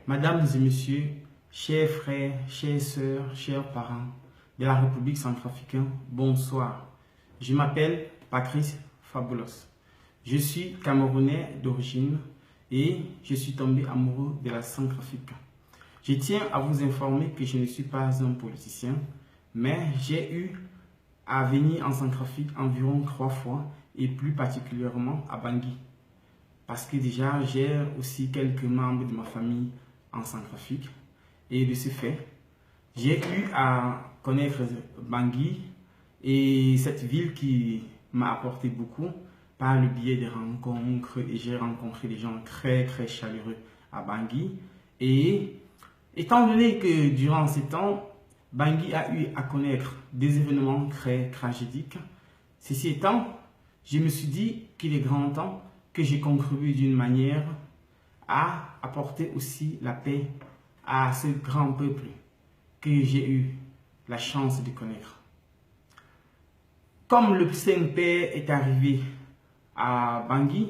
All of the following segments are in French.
Mesdames et messieurs, chers frères, chères sœurs, chers parents de la République centrafricaine, bonsoir. Je m'appelle Patrice Fabulos. Je suis Camerounais d'origine et je suis tombé amoureux de la Centrafrique. Je tiens à vous informer que je ne suis pas un politicien, mais j'ai eu à venir en Centrafrique environ 3 fois et plus particulièrement à Bangui. Parce que déjà, j'ai aussi quelques membres de ma famille en Centrafrique. Et de ce fait, j'ai eu à connaître Bangui et cette ville qui m'a apporté beaucoup par le biais des rencontres. Et j'ai rencontré des gens très chaleureux à Bangui. Et étant donné que durant ces temps, Bangui a eu à connaître des événements très tragédiques, ceci étant, je me suis dit qu'il est grand temps que j'ai contribué d'une manière à apporter aussi la paix à ce grand peuple que j'ai eu la chance de connaître. Comme le Saint-Père est arrivé à Bangui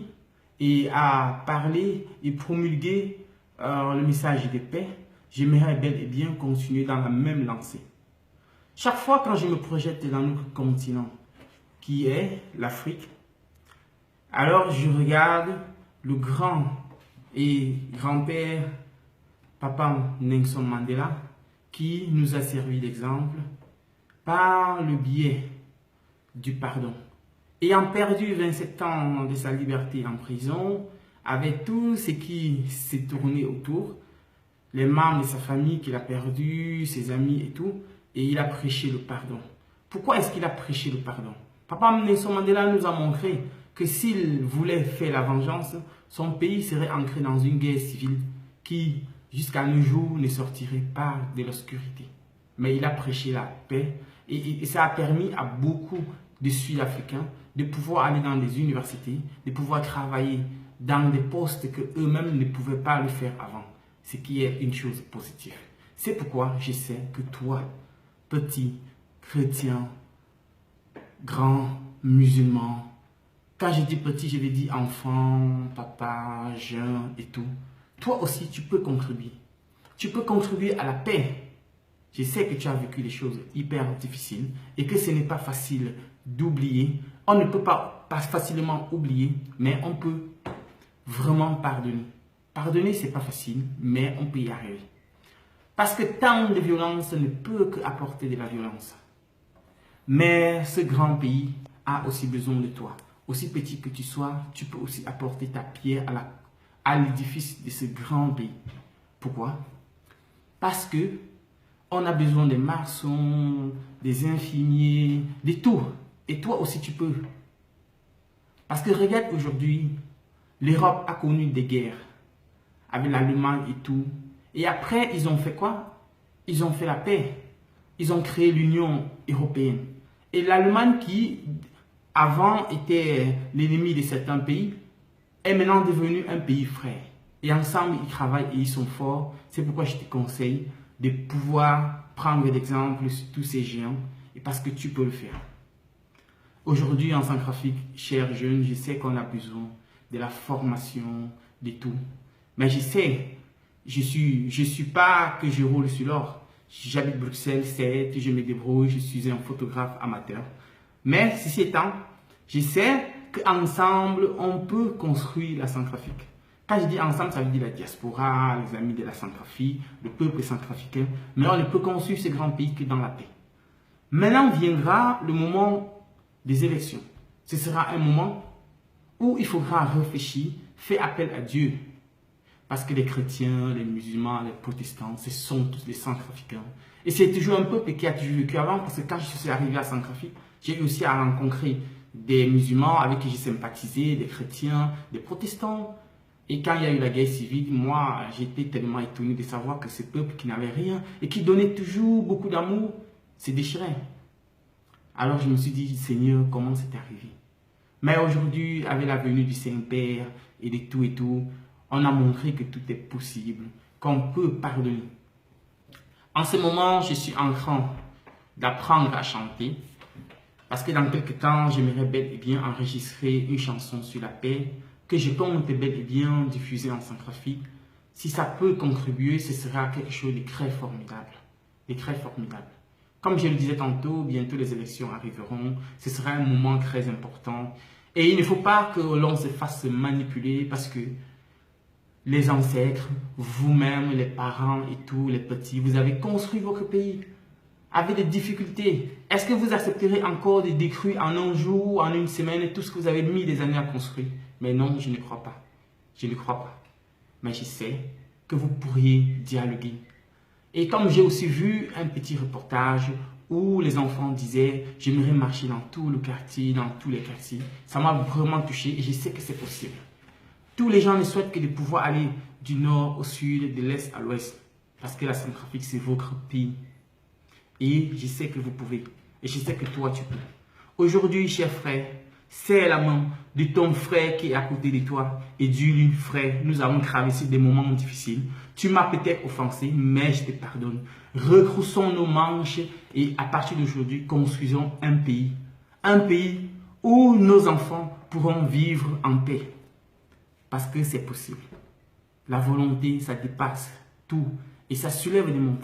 et a parlé et promulgué le message de paix, j'aimerais bel et bien continuer dans la même lancée. Chaque fois quand je me projette dans notre continent, qui est l'Afrique, alors je regarde le grand et grand-père Papa Nelson Mandela qui nous a servi d'exemple par le biais du pardon. Ayant perdu 27 ans de sa liberté en prison, avec tout ce qui s'est tourné autour, les membres de sa famille qu'il a perdu, ses amis et tout, et il a prêché le pardon. Pourquoi est-ce qu'il a prêché le pardon? Papa Nelson Mandela nous a montré que s'il voulait faire la vengeance, son pays serait ancré dans une guerre civile qui, jusqu'à nos jours, ne sortirait pas de l'obscurité. Mais il a prêché la paix et ça a permis à beaucoup de Sud-Africains de pouvoir aller dans des universités, de pouvoir travailler dans des postes que eux-mêmes ne pouvaient pas le faire avant, ce qui est une chose positive. C'est pourquoi je sais que toi, petit chrétien, grand musulman, quand je dis petit, je veux dire enfant, papa, jeune et tout. Toi aussi, tu peux contribuer. Tu peux contribuer à la paix. Je sais que tu as vécu des choses hyper difficiles et que ce n'est pas facile d'oublier. On ne peut pas facilement oublier, mais on peut vraiment pardonner. Pardonner, ce n'est pas facile, mais on peut y arriver. Parce que tant de violence ne peut qu'apporter de la violence. Mais ce grand pays a aussi besoin de toi. Aussi petit que tu sois, tu peux aussi apporter ta pierre à l'édifice de ce grand pays. Pourquoi? Parce que on a besoin des maçons, des infirmiers, de tout. Et toi aussi tu peux. Parce que regarde aujourd'hui, l'Europe a connu des guerres avec l'Allemagne et tout. Et après, ils ont fait quoi? Ils ont fait la paix. Ils ont créé l'Union européenne. Et l'Allemagne qui, avant, était l'ennemi de certains pays, est maintenant devenu un pays frère. Et ensemble, ils travaillent et ils sont forts. C'est pourquoi je te conseille de pouvoir prendre l'exemple sur tous ces géants. Et parce que tu peux le faire. Aujourd'hui, en Centrafrique, chers jeunes, je sais qu'on a besoin de la formation, de tout. Mais je sais, je suis pas que je roule sur l'or. J'habite Bruxelles, certes, je me débrouille, je suis un photographe amateur. Mais ceci étant, je sais qu'ensemble, on peut construire la Centrafrique. Quand je dis ensemble, ça veut dire la diaspora, les amis de la Centrafrique, le peuple centrafricain. Mais on ne peut construire ce grand pays que dans la paix. Maintenant viendra le moment des élections. Ce sera un moment où il faudra réfléchir, faire appel à Dieu. Parce que les chrétiens, les musulmans, les protestants, ce sont tous des Centrafricains. Et c'est toujours un peuple qui a toujours vécu avant, parce que quand je suis arrivé à Centrafrique, j'ai eu aussi à rencontrer des musulmans avec qui j'ai sympathisé, des chrétiens, des protestants. Et quand il y a eu la guerre civile, moi, j'étais tellement étonné de savoir que ce peuple qui n'avait rien et qui donnait toujours beaucoup d'amour, s'est déchiré. Alors je me suis dit, Seigneur, comment c'est arrivé? Mais aujourd'hui, avec la venue du Saint-Père et de tout et tout, on a montré que tout est possible, qu'on peut pardonner. En ce moment, je suis en train d'apprendre à chanter. Parce que dans quelques temps, j'aimerais bel et bien enregistrer une chanson sur la paix que je compte bel et bien diffuser en Centrafrique Si ça peut contribuer, ce sera quelque chose de très formidable. De très formidable. Comme je le disais tantôt, bientôt les élections arriveront. Ce sera un moment très important. Et il ne faut pas que l'on se fasse manipuler parce que les ancêtres, vous-même, les parents et tous les petits, vous avez construit votre pays avec des difficultés. Est-ce que vous accepterez encore de détruire en un jour, en une semaine, tout ce que vous avez mis des années à construire? Mais non, je ne crois pas. Je ne crois pas. Mais je sais que vous pourriez dialoguer. Et comme j'ai aussi vu un petit reportage où les enfants disaient « j'aimerais marcher dans tout le quartier, dans tous les quartiers », ça m'a vraiment touché et je sais que c'est possible. Tous les gens ne souhaitent que de pouvoir aller du nord au sud, de l'est à l'ouest. Parce que la Centrafrique, c'est votre pays. Et je sais que vous pouvez. Et je sais que toi, tu peux. Aujourd'hui, cher frère, serre la main de ton frère qui est à côté de toi et dis-lui, frère, nous avons traversé des moments difficiles. Tu m'as peut-être offensé, mais je te pardonne. Retroussons nos manches et à partir d'aujourd'hui, construisons un pays. Un pays où nos enfants pourront vivre en paix. Parce que c'est possible. La volonté, ça dépasse tout et ça soulève des montagnes.